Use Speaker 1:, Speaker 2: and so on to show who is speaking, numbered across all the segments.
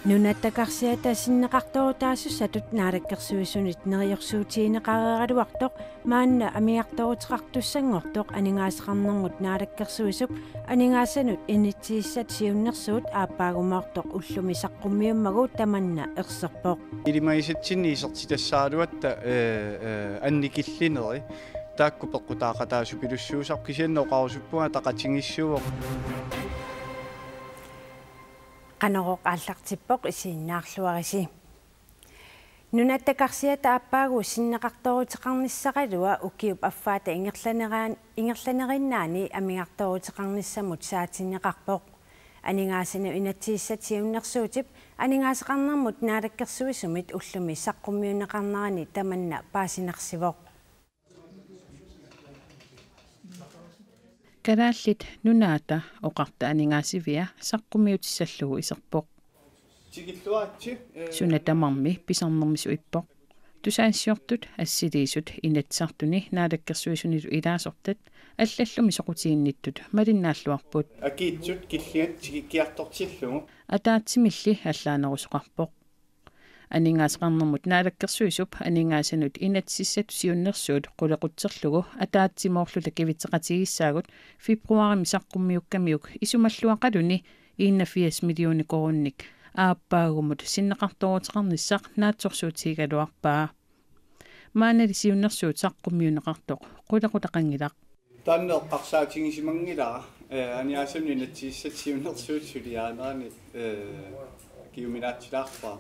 Speaker 1: Nunattakarsiata sinneqartorutaassut naalakkersuisunit neriorsuutiineqareeraluartoq maanna amiartorutiqartussangortoq aningaasqarnermut naalakkersuisuk aningaassanut initsiissat siunnersuut aappaagumaartoq ullumi saqqummiummaguut tamanna erserpoq
Speaker 2: илимаисатсинни анникиллинери таакку пеққутаақатаасу пилуссуусар кисианнеоқарусуппунга тақатингиссуоқ
Speaker 1: qanoroq aallartippoq isiinnaarluarisi nunattakarsiata aappaagu sinneqartorutiqarnissaqalua ukiup affaata ingerlanerinaani amiartorutiqarnissamut saatinneqarpoq aningaasinu inatsiissatiunnersuutip aningaasaqarnermut naalakkersuisumit ullumi saqqummiuneqarnerani tamanna paasinarsivoq
Speaker 3: Kadaallit nunaata oqarta aningaasivia saqqummiutissallugu iserpoq. Sunatamarmi pisarnermisu ippoq. Tusaassiortut assiliisut inatsartuni naalakkersuisunilu ilaasortat allallumi soqutiinnittut malinnaalluarput.
Speaker 2: Akiitsut killiat kiartortillugu.
Speaker 3: Ataatsimilli allaanerusoqarpoq. Aningaasqarnermut naalakkersuisup aningaassanut inatsissat siunnersuut qulequtserlugu ataatsimoorlula kivitseqatigissaagut februarimi saqqummiukkamiuk isumalluaqaluni 81 millioni korunnik aappаагумут синнеқарторутеқарниссақ наатсорсуутигаluarpaa маанали сиуннерсуут саққуммиунеқартоқ қулеқутақангилақ
Speaker 2: таннеққарсаатингисимангилара аниаасамни натсииссат сиуннерсуут сулиаанерани киуминаатсилаарпаа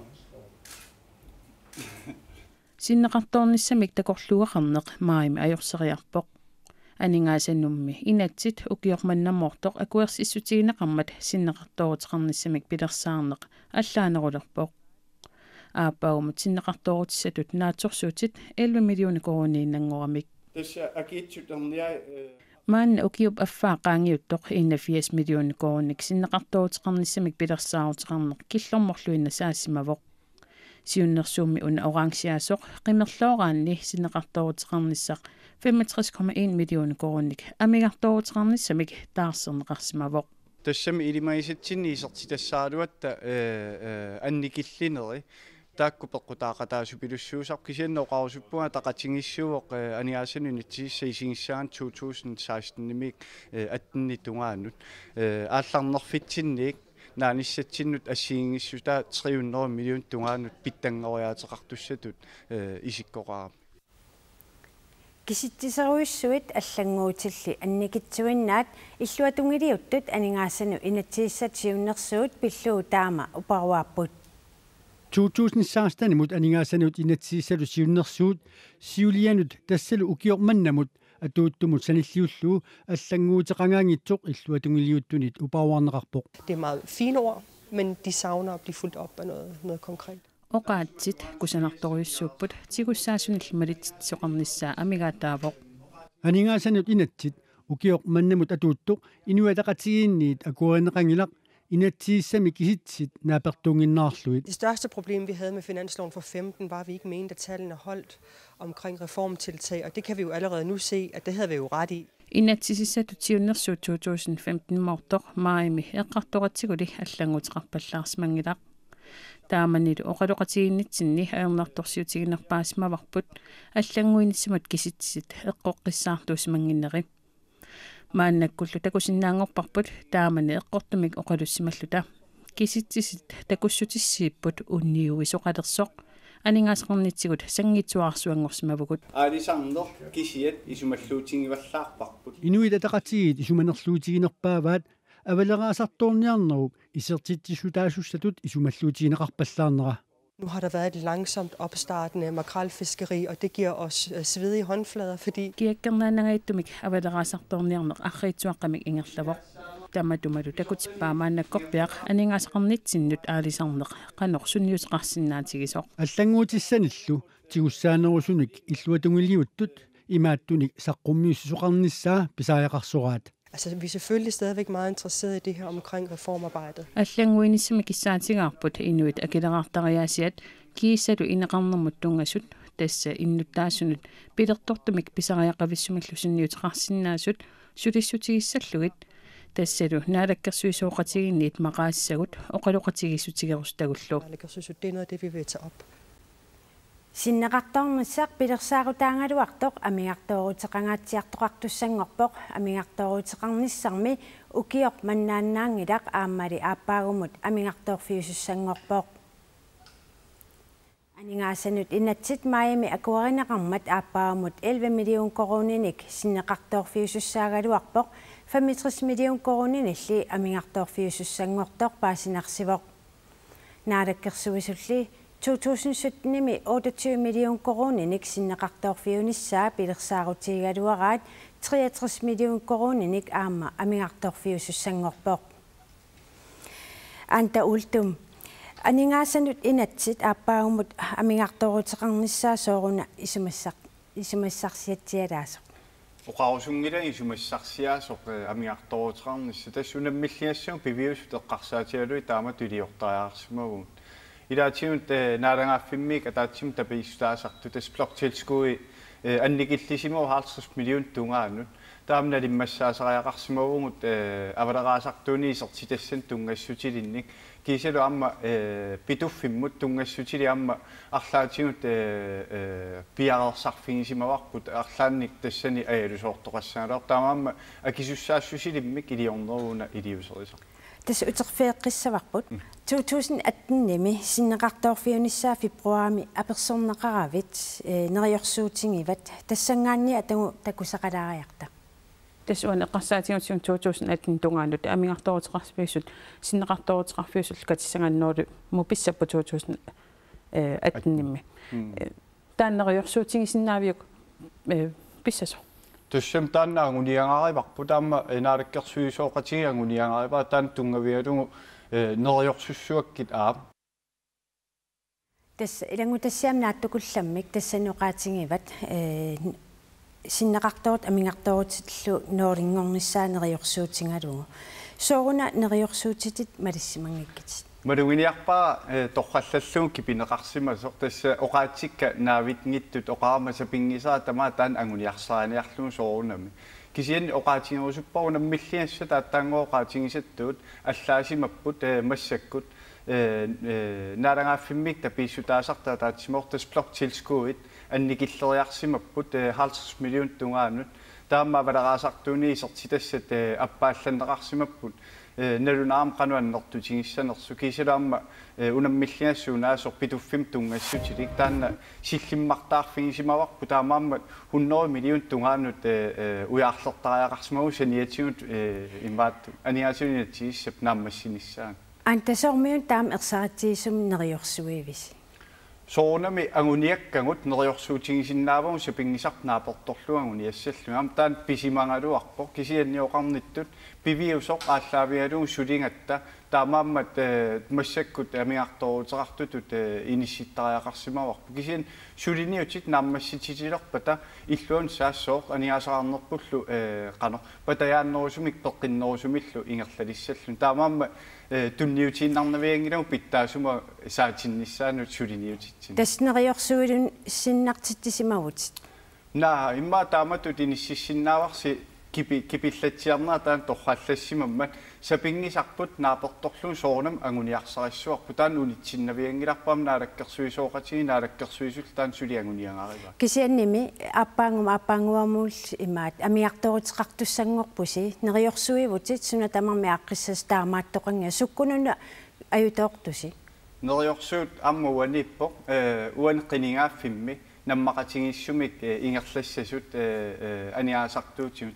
Speaker 3: синнеқарторнissamик такорлуақарнеқ маими ajorсериарпоқ анингаассаннумми инатсит укиорманнамоортоқ акуерсиссутигинеқармат синнеқарторутеқарнissamик пилерсаарнеқ аллаанерулерпоқ ааппаагумут синнеқарторутиссатут наатсорсуутит 11 миллиони корунииннангорамик
Speaker 2: тасса акиитсутерниа
Speaker 3: маанна укиуп аффаақаангиуттоқ 81 миллиони корунник синнеқарторутеқарнissamик пилерсаарутеқарнеқ киллорморлуинна саассимавоқ сиуннерсуумми уна орангсиасоқ қимерлоораанни синнеқарторутеқарниссақ 65,1 миллиони корунник амигарторутеқарнissamик таарсернеқарсимавоқ
Speaker 2: тассами илимаисатсинни исертитассаалуатта анникиллинери таакку пеққутаақатаасу пилуссуусар кисианнеоқарусуппунга тақатингиссуоқ аниаасану нитсиисса исигиссаан 2016-нимик аттинни тунгаанут аалларнерфитсинник нааниссатсиннут ассиингиссута 300 миллион тунгаанут питтангориаатеқартуссатут исиккоқаа
Speaker 1: киситсисеруиссуит аллангуутилли анникитсуиннаат иллуатунгилиуттут анингаассану инатсииссат сиуннерсуут пиллуу таама упаруарпут
Speaker 4: 2016-нимут анингаассанут инатсииссалу сиуннерсуут сиулианут тассалу укиорманнамут атууттумут саниллиуллуу аллангуутеқангаангитсоқ иллуатунгилиуттунит упаруарнеқарпоқ.
Speaker 5: Det er meget fine ord, men de savner at blive fuldt op af noget konkret.
Speaker 3: Oqaatsit kusanartoriussuupput tigussaasunilmalit soqarnissaa amigaataavoq.
Speaker 4: Aningaassanut inatsit ukiormannamut atuuttoq inuataqatigiinniit akuaneqangilaq inatsiissami kisitsit naapertunginnaarluit.
Speaker 5: Det største problem vi havde med finansloven for 15 var, at vi ikke mente, at tallene holdt omkring reformtiltag, og det kan vi jo allerede nu se, at det havde vi jo ret i.
Speaker 3: Inatsisissatut siunnersuut 2015 mortoq maimi eqqartoratsiguli аллангутеқарпаллаарсимангилақ тааманнилу оқалоқатигиннитсинни аернарторсиутигинерпаасимаварпут аллангуиниссимат киситсит эққоққиссаартуусимангиннери мааннаккуллу такусиннаангорпарпут таамани эққортумик оқалуссималлута киситсисит такуссутиссииппут унниуисоқалерсоқ анингасқарнитсигут сангитсуаарсуангорсимавгут
Speaker 2: аалисарнер кисиат исумаллуутингиваллаарпарпут
Speaker 4: инуитатақатигит исуманерлуутигинерпааваат авалераасарторниарнерук исертитсисутаасуссатут исумаллуутигинеқарпаллаарнера.
Speaker 5: Nu har der været et langsomt opstartende makrelfiskeri, og det giver os svedige håndflader, fordi
Speaker 3: kiakkernaanagaittumik avaleраасарторниарнеқ арриитсуаққамик ингерлавоқ таматумалу такутиппаамааннаккорпиақ анингасақарнитсиннут аалисарнеқ қанор сунниусеқарсинаатигисоқ
Speaker 4: аллангуутиссаниллу тигуссаанерусуник иллуатунгилиуттут имааттуник саққуммиуссусоқарнissaa писааяқарсораат.
Speaker 5: Altså, vi er selvfølgelig stadigvæk meget interesserede i det her omkring reformarbejdet.
Speaker 3: аллангуинissami киссаатигаарпут инуит акилераартариаасиат кииссалу инеқарнермут тунгассут тасса иннуттаассунут пилертортумик писариақависсумиллусинниутеқарсинаасут сулиссутигиссаллугит тассалу наалаккерсуисооqatiginniit maqaassagут oqaluqatigissutigерустагуллу.
Speaker 5: Det er noget af det, vi vil tage op.
Speaker 1: Sinneqartornissaaq pilersaarutangaluartoq amiartoruteqangaatiartoqartussangorpoq amiartoruteqarnissarmi ukior mannaannaangilaq aammali aapaagumut amiartorfiusussangorpoq aningaassanut inatsit maayami akuarineqarmat aapaagumut 11 million koruninik sinneqartorfiusussaagaluarpoq 65 million koruninilli amiartorfiusussangortoq paasinarsivoq naalakkersuisulli 2017 28 million koruninik sinneqartorfiunissaa pilersaarutiggaluaraat 63 million koruninik aamma amiartorfiusussangorpoq anta ultum aningaassanut inatsit aapaagumut amiartoruteqarnissaa sooruna isumassarsiatsialaasoq
Speaker 2: oqarusunngila isumassarsiaasoq amiartoruteqarnissa tassunammialliassuu piviusut eqqarsaatialui taama tuliortariarsimaguut ilaatiunut naalangaaffimmiik ataatsim tapiissutaasartu tasplortilskui annikillisimu 50 million tungaannut taamna limmassaasariaqarsimagugut avaleraasartuuni isertitassan tungassutilinnik kiisalu amma pituffimmut tungassutili amma arlaatigut piarersarfingisimavarput arlaannik tassani ajalusoortoqassaaler taamaamma akisussaassusilimmik iliorneruuna iliuserisaq
Speaker 1: tas uterfeeqqissavarput 2018 nimi sinneqartorfiunissaa februarmi apersorneqaravit neriorsuutingivat tassangaanni atangu takusaqalaariarta
Speaker 3: тасуан эққарсаатигутсуун 2018 тунгаанут амингарторутерқарфиусут синнеқарторутерқарфиусут катиссагааннерулу муписсаппу 2018 тааннериорсуутигисиннаавиук писсасо
Speaker 2: туссам тааннаагуниангариварпу таама энаалаккерсуисооқатигиангуниангариваа таан тунгавиалугу нериорсуссуаккит аа
Speaker 1: тас илангутассиам нааттукулламмик тассануqaатингиват sinneqartorit amingartorutillу nooriнгорнissaa neriorsuutingalugu sooruна neriorsuutitit малиссимангиккит
Speaker 2: малугиниарпаа торраллаллуун кипинеқарсимасо тасса оqaатикка наавитнгиттут оqaамаса пингисаа тамаа таан ангуниарсааниарлуун соорунами кисиан оqaатингерусуппару наммиллиасса тааттаангооqaатингисаттуут аллаасимаппут массаккут наарангаффиммик таписсутаасарта таатсимортас плортилскуит анникиллериарсимаппут 50 million tungaannut таама валераасартууни исертитассат аппаалланнеқарсимаппут налунаам кануаннертутигиссанерсу кисалаама унаммиллиассуунаасор питуффим тунгассутилик таанна силлиммартаарфигисимаварпу таамаамма 100 million tungaannut уяарлертариақарсимагу саниатигут имаат аниасунинатигиссап нааммассиниссаан
Speaker 1: антасормиун таам ерсаратигисум нериорсуивис
Speaker 2: соонами агуниаккагут нериорсуутигисиннаавагу сапингисарнааперторлуагуни ассаллугам писимангалуарпо кисианниоқарниттут пивиусоқ ааллаавиалугу сулингатта таамааммат массаккут амиарторутерартутут инисситтариақарсимаварпу кисиан сулиниутит нааммассититилерпата иллуун саассооқ аниасаарнерпуллу қано патаяаннерусумик пеққиннерусумиллу ингерлалиссаллун таамаамма тунниутииннарнавиангилау питтаасума саатиннissaanут сулиниутитсин
Speaker 1: таснериорсуилун синнартиттисимагут
Speaker 2: наа имма тааматут иниссиссиннааварси кипиллатсиарнаа таан торраллассимаммат сапингисарпут нааперторлуун соорнам агуниарсариссуарпу таан унитсиннавиангиларпаам наалаккерсуисооqatigi наалаккерсуисул таан сулиангуниангариваа
Speaker 1: кисианними аппаангуамуул имаат амиарторутеқартуссангорпуси нериорсуивутит суна тамарми аққиссас таамааттоқанга суккунуна аютоортуси
Speaker 2: нериорсуут аммуаниппо уанеқинигааффимми наммақатигиссумик ингерлассасут аниаасартуутсиму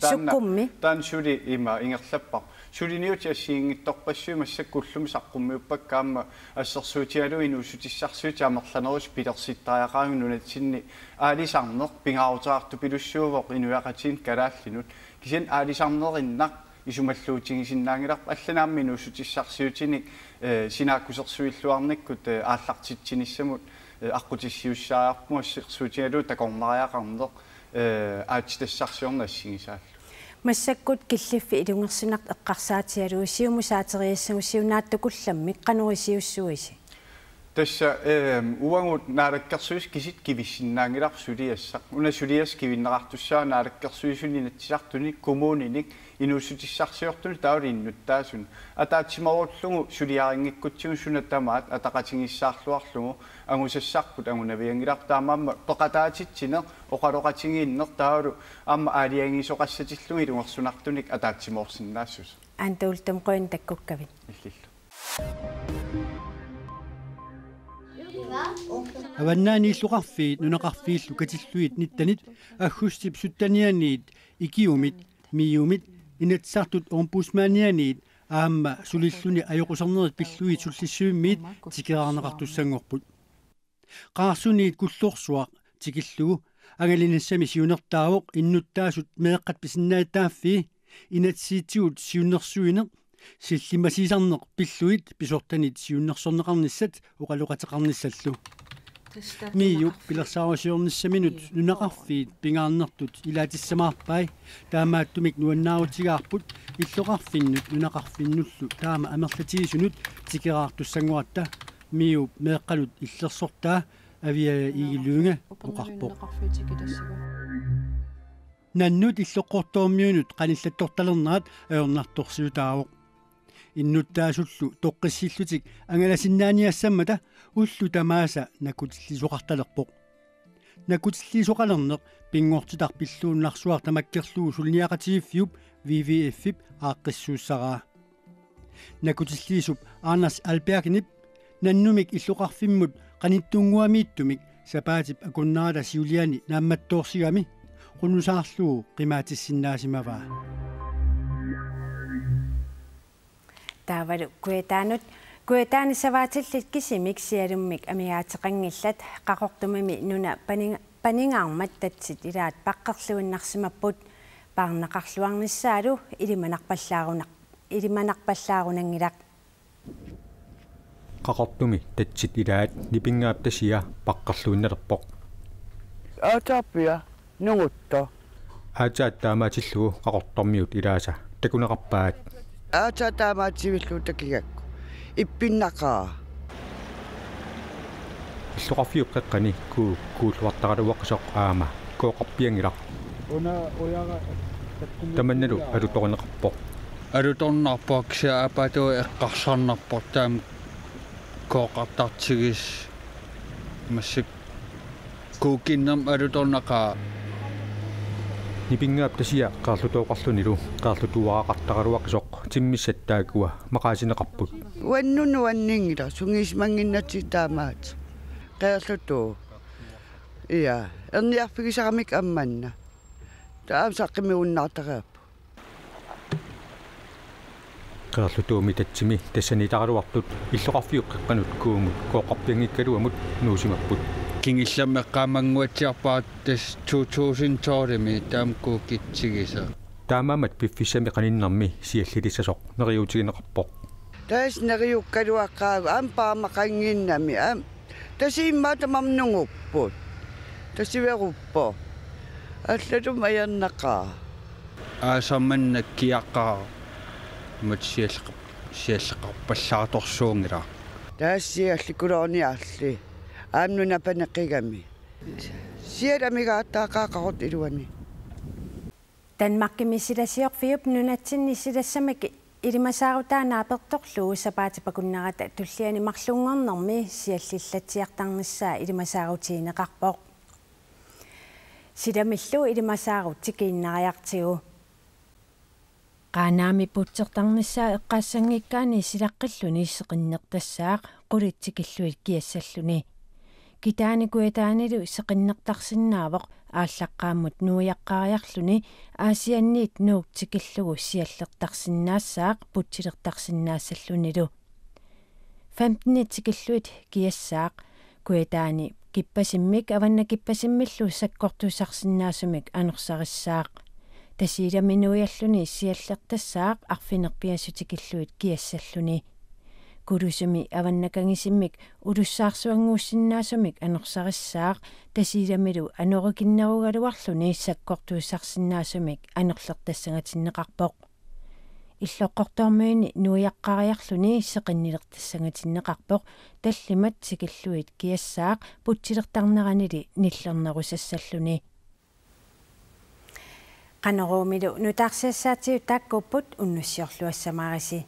Speaker 2: таан сули има ингерлаппар сулиниути ассиингитторпассуи массаккуллуми саққуммиуппаккаама ассерсуутиалу инуусутиссарсуути амерланерус пилерситтариақаагу нунатсинни аалисарнеқ пингаарутеарту пилуссуувоқ инуяқатин калааллинут кисиан аалисарнериннақ исумаллуутигисиннаангилар алланаамми инуусутиссарсиутиник синааккусерсуиллуарниккут ааллартитсиниссамут аққутиссиуссаарпу ассерсуутиалу такорнариақарнеқ аатитассарсиорнассигисааллу
Speaker 1: массаккут киллиффи илунгерсунарт эққарсаатиалу сиумусаатериассагу сиунааттукулламми қанорисиуссуиси
Speaker 2: Tässä uangut naarikkarsuus kisit kivissinnaangilaqsuliassaq una sulias kivinnerartussaa naarikkarsuusuninatsilartuni kommuninik inussutissarsiortuni tauriinnuttaasun ataatsimarullugu suliaringikkutsugu sunatamaat ataqatingissaarluarlugu angusassarput angunaviangilartaamaamma toqataatitsiner oqaloqatingiinner taalu aamma aaliangisoqassatillungi ilungersunartunik ataatsimorsinnaassus
Speaker 1: Antuultum qoin takkukkavit.
Speaker 4: Avannaani illuqarfiit nunaqarfiillu katilluit nittanit aggussip suttanianiit ikiumit miumit inatsartut ompusmaanianiit aamma sulilluni ajoqusarnerit pilluit sullissuimmiit tikeraarneqartussangorput qaarsuniit kullorsuaq tikillugu angalinassami siunertaavoq innuttaasut meeqqat pisinnaitaaffi inatsiitigut siunnersuine sillimasiisarneq pilluit pisortanit siunnersorneqarnissat uqaluqateqarnissallu miu pilersaarasiornissaminut nunaqarfiit pingaarnertut ilaatissamaarpai taamaattumik nuannaarutigaarput illoqarfinnut nunaqarfinnullu taama amerlatigisunut tikeraartussanguatta miu meeqqalut illersortaa avia igiluunga uqarpoq nannut illoqqortoormiunut qanillattortalernaat aornartorsiutaavoq innuttaasullu toqqissillutik angalasinnaaniassammata ullu tamaasa nakutillisuqartalerpoq nakutillisuqalerneq pingortitar pilluunnarsuar tamakkerluu sulniaqatigiffiup WWF-ip aaqqissuussaraa nakutillisup Anders Albergnip nannumik illuqarfimmut qanittunguamiittumik sapaatip akunnaata siuliani naammattoorsigami qunusaarluu qimaatissinnaasimaraa
Speaker 1: Taavalu kuetaanissavaatillit kisimik sialummik amigaatiqangillat qaqortumimi nuna paningaarmat tatsit ilaat paqqerluinnarsimapput paarnaqarluarnissaalu ilimanarpallaarunangilaq
Speaker 6: qaqortumi tatsit ilaat nipingaap tasia paqqerluinnalerpoq
Speaker 7: aataapia nungutta
Speaker 6: aataattaamaatillugu qaqortormiut ilaasa takunaqarpaat
Speaker 7: aataataamaativillu takigakku ippinnaqaa
Speaker 6: illuqarfiuq qeqqani kuulluartaqaluaqsoq aama kooqarpiangilaq
Speaker 8: una oyaga
Speaker 6: tamannalu alutorneqarpoq
Speaker 8: alutornarpoq saapatu eqqarsarnarpoq taam kooqartartigis massik kuukinnam alutornaqaa
Speaker 6: nipingaap tasia qaarlutooqarlunilu qaarlutuaqartaqaluaqsoq timmissattaakua maqaasineqarput
Speaker 7: uannunuanningila sungismanginnati taamaat qeerlutu ia erniarpigisaramik ammanna taam saqqimiunnaartaqaappu
Speaker 6: qaarlutuumi tatsimi tassanitaqaluartut illoqarfiuq qeqqanut kuumut kooqarpiangikkaluamut nuusimapput
Speaker 8: kingillammeqqaamanguatiarpaat tas 2012 taamkuukitsigisa
Speaker 6: taamaamat piffissami qaninnermi siallilisasoq neriutigineqarpoq
Speaker 7: tas neriukkaluaqqaagu ampaamaqanginnami am tasiimmaatamarnungupput tasiveruppo аллатум аярнақаа
Speaker 8: аасамманнаккиаққаа матсиаллеқарпаллааторсуунгила
Speaker 7: таассиалликулоорниарли аамнунапанеққигами сиаламигааттаақаақарут илуани
Speaker 1: Danmarkimisilasиорфиуп нунатсиннисилассамак илимасаарутаанааперторлуу сапаатипакуннерата туллиани марлунгорнэрми сиаллиллатсиартарниссаа илимасаарутиинеқарпоқ сидамиллу илимасаарутикииннариартигу qanaami puutsertarnissaa eqqaassangikkaani silaqқиллуни seqinnertassaaq qulitsikilluit kiassalluni kitaani kuetaanilu seqinnertarsinnaavoq ааllaqqaammut nuuyaqqaariarluni aasianniit nuuktikillugu siallertarsinnaassaaq putsilertarsinnaassallunilu 15-tikilluit kiassaaq kuetaani kippasimmik avanna kippasimmillu sakkortusarsinnaasumik anersarissaaq tasiilaminuialluni siallertassaaq arfinerpiassutikilluit kiassalluni kulusumi avannakangisimick ulussaarsuanguussinnaasumik anersarissaaq tasiilamilu anorikinnerugaluarluni sakkortuusarsinnaasumik anerlertassangatinneqarpoq иллоққортормуини нуиаққариарлүни сеқиннилертассангатиннеқарпоқ таллимат сикиллуит киассаақ путсилертарнеранили ниллернерусассаллуни qanoroomilу нутаарсиассаатиу тааккуппут уннуссиорлуассамаариси